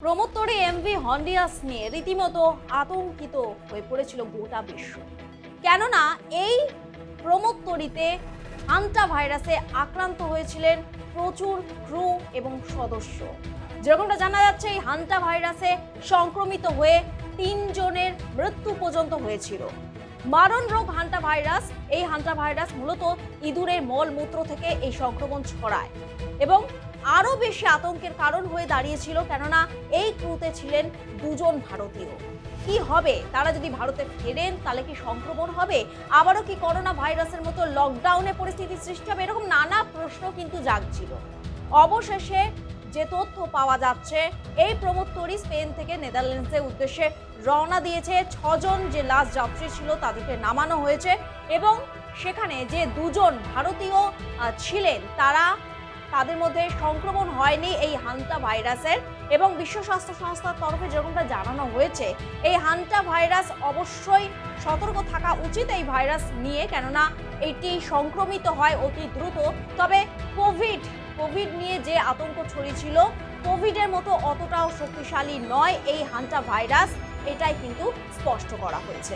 প্রমোত্তরে MV হন্ডিয়াস নিয়ে রীতিমতো আতঙ্কিত হয়ে পড়েছিল গোটা বিশ্ব। কেননা এই প্রমোত্তরিতে হান্টা ভাইরাসে আক্রান্ত হয়েছিলেন প্রচুর ক্রু এবং সদস্য। যেরকমটা জানা যাচ্ছে, এই হান্টা ভাইরাসে সংক্রমিত হয়ে 3 জনের মৃত্যু পর্যন্ত হয়েছিল। মারণ রোগ হান্টা ভাইরাস। এই হান্টা ভাইরাস মূলত ইঁদুরের মলমূত্র থেকে এই সংক্রমণ ছড়ায় এবং আরো বেশি আতঙ্কের কারণ হয়ে দাঁড়িয়েছিল, কেননা এই ক্রুতে ছিলেন 2 জন ভারতীয়। কি হবে, তারা যদি ভারতে ফেরেন তাহলে কি সংক্রমণ হবে, আবারও কি করোনা ভাইরাসের মতো লকডাউনে পরিস্থিতি সৃষ্টি হবে, এরকম নানা প্রশ্ন কিন্তু জাগছিল। অবশেষে যে তথ্য পাওয়া যাচ্ছে, এই প্রমোত্তরি স্পেন থেকে নেদারল্যান্ডসের উদ্দেশ্যে রওনা দিয়েছে। 6 জন যে লাস্ট যাত্রী ছিল তাদেরকে নামানো হয়েছে এবং সেখানে যে 2 জন ভারতীয় ছিলেন তাদের মধ্যে সংক্রমণ হয়নি এই হান্টা ভাইরাসের। এবং বিশ্ব স্বাস্থ্য সংস্থার তরফে যেরকমটা জানানো হয়েছে, এই হান্টা ভাইরাস অবশ্যই সতর্ক থাকা উচিত এই ভাইরাস নিয়ে, কেননা এটি সংক্রমিত হয় অতি দ্রুত। তবে কোভিড নিয়ে যে আতঙ্ক ছড়িয়েছিল, কোভিডের মতো অতটাও শক্তিশালী নয় এই হান্টা ভাইরাস, এটাই কিন্তু স্পষ্ট করা হয়েছে।